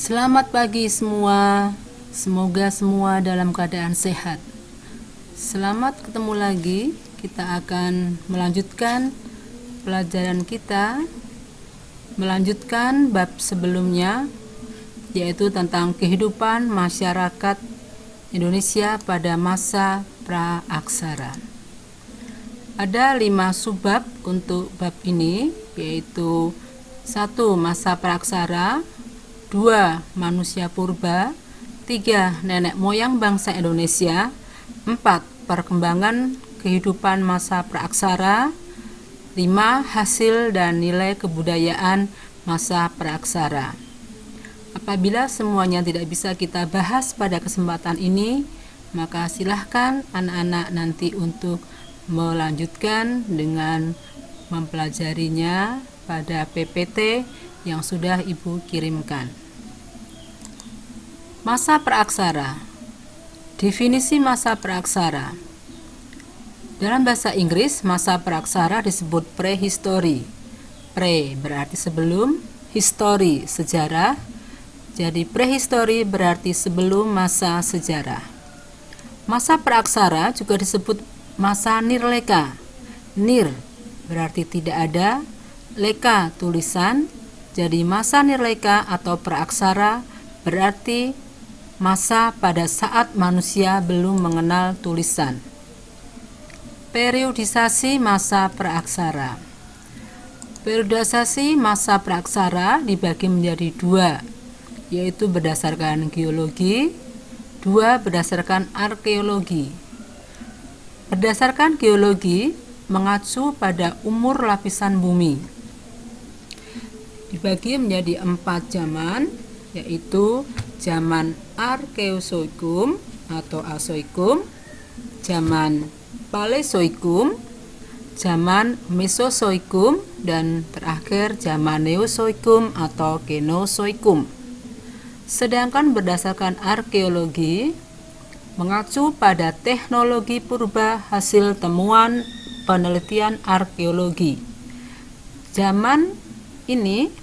Selamat pagi semua, semoga semua dalam keadaan sehat. Selamat ketemu lagi, kita akan melanjutkan pelajaran kita, melanjutkan bab sebelumnya, yaitu tentang kehidupan masyarakat Indonesia pada masa pra-aksara. Ada 5 subbab untuk bab ini, yaitu 1. Masa pra-aksara, 2. Manusia purba, 3. Nenek moyang bangsa Indonesia, 4. Perkembangan kehidupan masa pra-aksara, 5. Hasil dan nilai kebudayaan masa pra-aksara. Apabila semuanya tidak bisa kita bahas pada kesempatan ini, maka silahkan anak-anak nanti untuk melanjutkan dengan mempelajarinya pada PPT yang sudah Ibu kirimkan. Masa pra-aksara. Definisi masa pra-aksara. Dalam bahasa Inggris, masa pra-aksara disebut prehistory. Pre berarti sebelum, history sejarah. Jadi prehistory berarti sebelum masa sejarah. Masa pra-aksara juga disebut masa nirleka. Nir berarti tidak ada, leka tulisan. Jadi masa nirleka atau pra-aksara berarti masa pada saat manusia belum mengenal tulisan. Periodisasi masa pra-aksara. Periodisasi masa pra-aksara dibagi menjadi 2, yaitu berdasarkan geologi, 2 berdasarkan arkeologi. Berdasarkan geologi mengacu pada umur lapisan bumi. Dibagi menjadi 4 zaman, yaitu zaman Arkeozoikum atau Asoikum, zaman Paleozoikum, zaman Mesozoikum, dan terakhir zaman Neozoikum atau Kenozoikum. Sedangkan berdasarkan arkeologi mengacu pada teknologi purba hasil temuan penelitian arkeologi. Zaman ini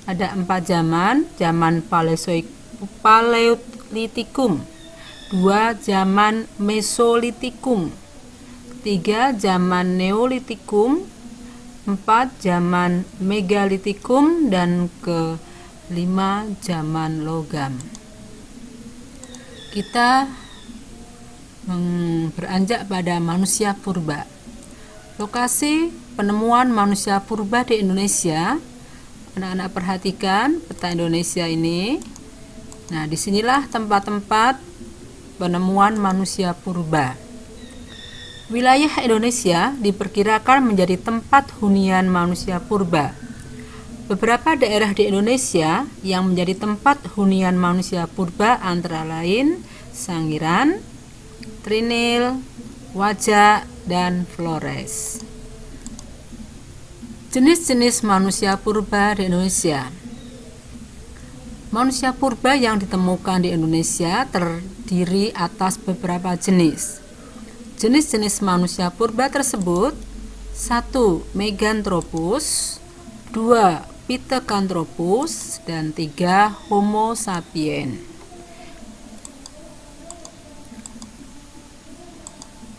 ada 4 zaman, zaman Paleolitikum, 2 zaman Mesolitikum, 3 zaman Neolitikum, 4 zaman Megalitikum, dan ke-5 zaman logam. Kita beranjak pada manusia purba. Lokasi penemuan manusia purba di Indonesia, anak-anak perhatikan peta Indonesia ini. Nah, disinilah tempat-tempat penemuan manusia purba. Wilayah Indonesia diperkirakan menjadi tempat hunian manusia purba. Beberapa daerah di Indonesia yang menjadi tempat hunian manusia purba antara lain Sangiran, Trinil, Wajak, dan Flores. Jenis-jenis manusia purba di Indonesia. Manusia purba yang ditemukan di Indonesia terdiri atas beberapa jenis. Jenis-jenis manusia purba tersebut: 1. Meganthropus, 2. Pithecanthropus, dan 3. Homo sapiens.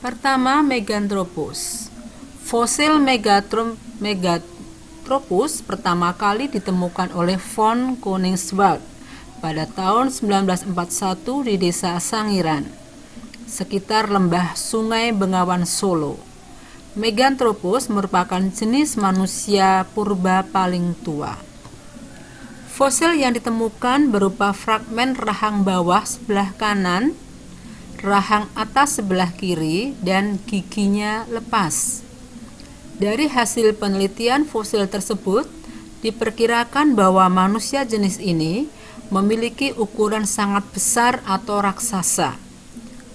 Pertama, Meganthropus. Fosil Meganthropus pertama kali ditemukan oleh von Koningswald pada tahun 1941 di desa Sangiran, sekitar lembah Sungai Bengawan Solo. Meganthropus merupakan jenis manusia purba paling tua. Fosil yang ditemukan berupa fragmen rahang bawah sebelah kanan, rahang atas sebelah kiri, dan giginya lepas. Dari hasil penelitian fosil tersebut, diperkirakan bahwa manusia jenis ini memiliki ukuran sangat besar atau raksasa.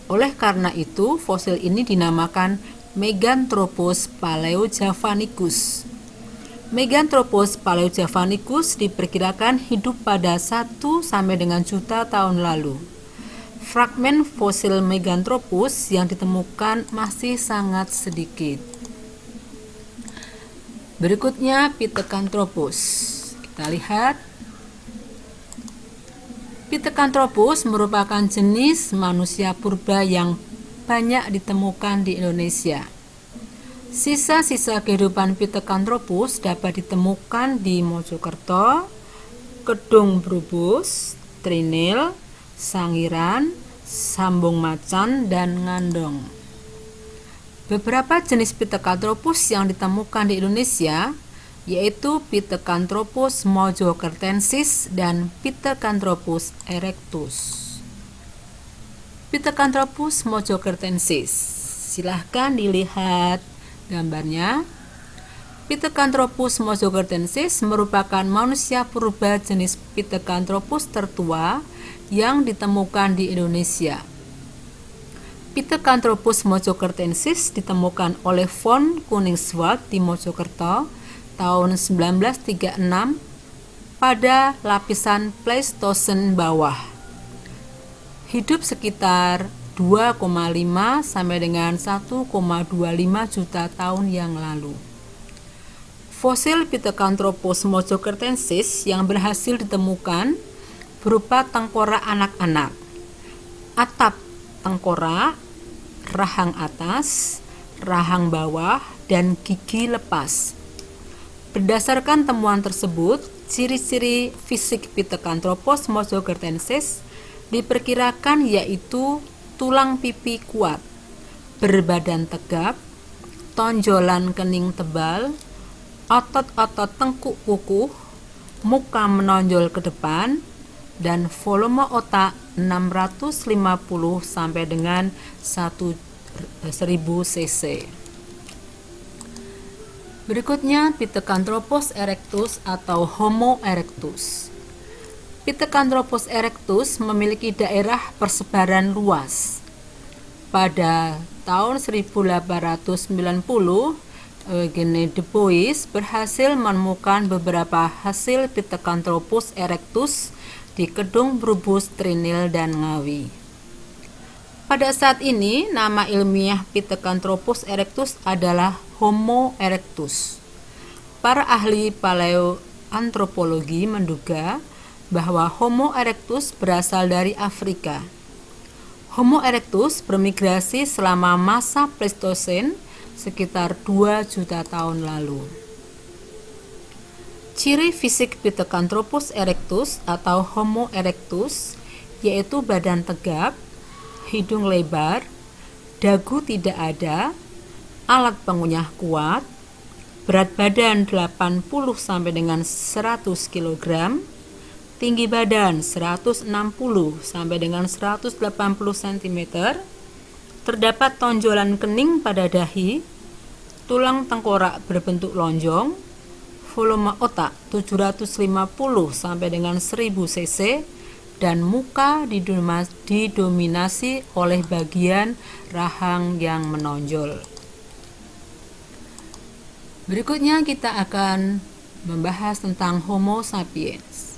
Oleh karena itu, fosil ini dinamakan Meganthropus paleojavanicus. Meganthropus paleojavanicus diperkirakan hidup pada 1 sampai dengan juta tahun lalu. Fragmen fosil Meganthropus yang ditemukan masih sangat sedikit. Berikutnya Pithecanthropus. Kita lihat Pithecanthropus merupakan jenis manusia purba yang banyak ditemukan di Indonesia. Sisa-sisa kehidupan Pithecanthropus dapat ditemukan di Mojokerto, Kedung Brubus, Trinil, Sangiran, Sambung Macan, dan Ngandong. Beberapa jenis Pithecanthropus yang ditemukan di Indonesia yaitu Pithecanthropus mojokertensis dan Pithecanthropus erectus. Pithecanthropus mojokertensis, silahkan dilihat gambarnya. Pithecanthropus mojokertensis merupakan manusia purba jenis Pithecanthropus tertua yang ditemukan di Indonesia. Pithecanthropus mojokertensis ditemukan oleh von Koningswald di Mojokerto tahun 1936 pada lapisan Pleistosen bawah. Hidup sekitar 2,5 sampai dengan 1,25 juta tahun yang lalu. Fosil Pithecanthropus mojokertensis yang berhasil ditemukan berupa tengkorak anak-anak, atap tengkorak, rahang atas, rahang bawah, dan gigi lepas. Berdasarkan temuan tersebut, ciri-ciri fisik Pithecanthropus mojokertensis diperkirakan yaitu tulang pipi kuat, berbadan tegap, tonjolan kening tebal, otot-otot tengkuk kukuh, muka menonjol ke depan, dan volume otak 650 sampai dengan 1000 cc. Berikutnya Pithecanthropus erectus atau Homo erectus. Pithecanthropus erectus memiliki daerah persebaran luas. Pada tahun 1890, Eugene de Bois berhasil menemukan beberapa hasil Pithecanthropus erectus di Kedung Brubus, Trinil, dan Ngawi. Pada saat ini, nama ilmiah Pithecanthropus erectus adalah Homo erectus. Para ahli paleoantropologi menduga bahwa Homo erectus berasal dari Afrika. Homo erectus bermigrasi selama masa Pleistosen sekitar 2 juta tahun lalu. Ciri fisik Pithecanthropus erectus atau Homo erectus yaitu badan tegap, hidung lebar, dagu tidak ada, alat pengunyah kuat, berat badan 80 sampai dengan 100 kg, tinggi badan 160 sampai dengan 180 cm, terdapat tonjolan kening pada dahi, tulang tengkorak berbentuk lonjong, volume otak 750 sampai dengan 1000 cc, dan muka didominasi oleh bagian rahang yang menonjol. Berikutnya kita akan membahas tentang Homo sapiens.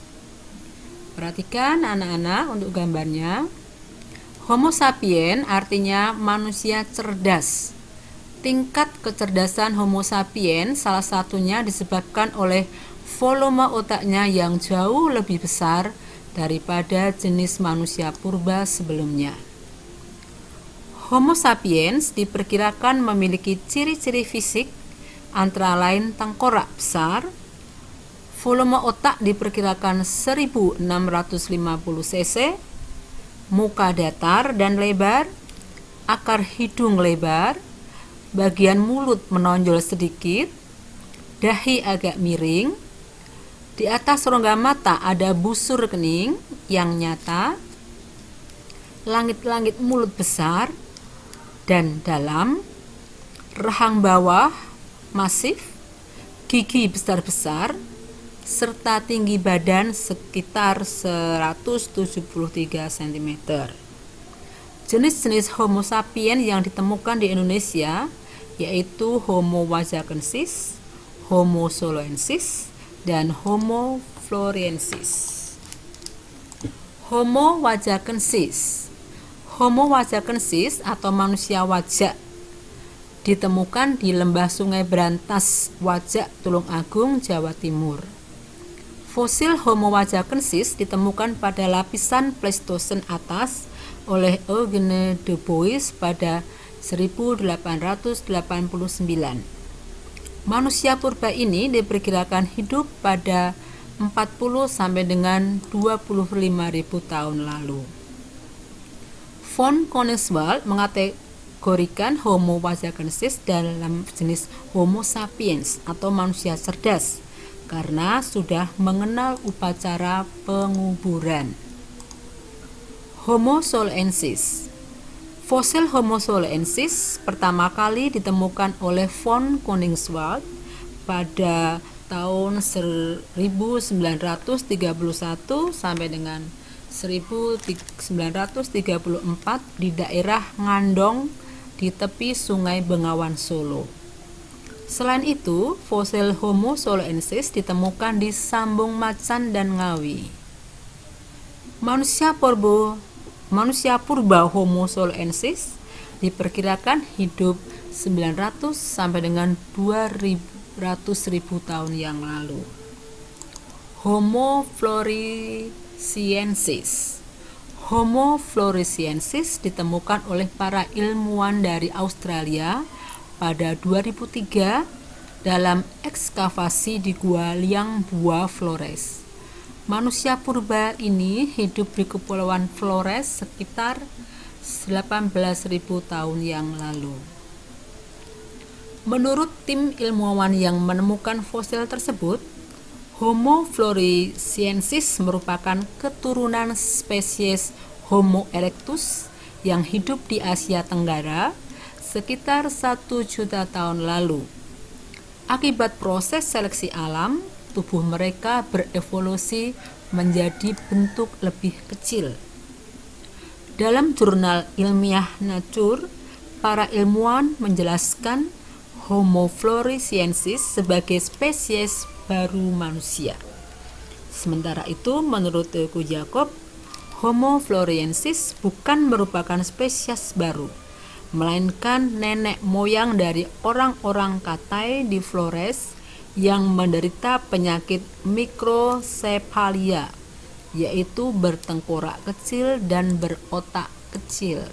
Perhatikan anak-anak untuk gambarnya. Homo sapiens artinya manusia cerdas. Tingkat kecerdasan Homo sapiens salah satunya disebabkan oleh volume otaknya yang jauh lebih besar daripada jenis manusia purba sebelumnya. Homo sapiens diperkirakan memiliki ciri-ciri fisik antara lain tengkorak besar, volume otak diperkirakan 1650 cc, muka datar dan lebar, akar hidung lebar, bagian mulut menonjol sedikit, dahi agak miring, di atas rongga mata ada busur kening yang nyata, langit-langit mulut besar dan dalam, rahang bawah masif, gigi besar-besar, serta tinggi badan sekitar 173 cm. Jenis-jenis Homo sapiens yang ditemukan di Indonesia yaitu Homo wajakensis, Homo soloensis, dan Homo floresiensis. Homo wajakensis. Homo wajakensis atau manusia wajak ditemukan di lembah Sungai Brantas, Wajak, Tulung Agung, Jawa Timur. Fosil Homo wajakensis ditemukan pada lapisan Pleistosen atas oleh Eugene de Bois pada 1889. Manusia purba ini diperkirakan hidup pada 40 sampai dengan 25.000 tahun lalu. Von Koningswald mengategorikan Homo wajakensis dalam jenis Homo sapiens atau manusia cerdas karena sudah mengenal upacara penguburan. Homo soloensis. Fosil Homo soloensis pertama kali ditemukan oleh von Koningswald pada tahun 1931 sampai dengan 1934 di daerah Ngandong di tepi Sungai Bengawan Solo. Selain itu, fosil Homo soloensis ditemukan di Sambung Macan dan Ngawi. Manusia purba Homo soloensis diperkirakan hidup 900 sampai dengan 200.000 tahun yang lalu. Homo floresiensis. Homo floresiensis ditemukan oleh para ilmuwan dari Australia pada 2003 dalam ekskavasi di Gua Liang Bua Flores. Manusia purba ini hidup di Kepulauan Flores sekitar 18.000 tahun yang lalu. Menurut tim ilmuwan yang menemukan fosil tersebut, Homo floresiensis merupakan keturunan spesies Homo erectus yang hidup di Asia Tenggara sekitar 1 juta tahun lalu. Akibat proses seleksi alam, tubuh mereka berevolusi menjadi bentuk lebih kecil. Dalam jurnal ilmiah Nature, para ilmuwan menjelaskan Homo floresiensis sebagai spesies baru manusia. Sementara itu, menurut Teguh Jakob, Homo floresiensis bukan merupakan spesies baru, melainkan nenek moyang dari orang-orang Katai di Flores yang menderita penyakit mikrosefalia, yaitu bertengkorak kecil dan berotak kecil.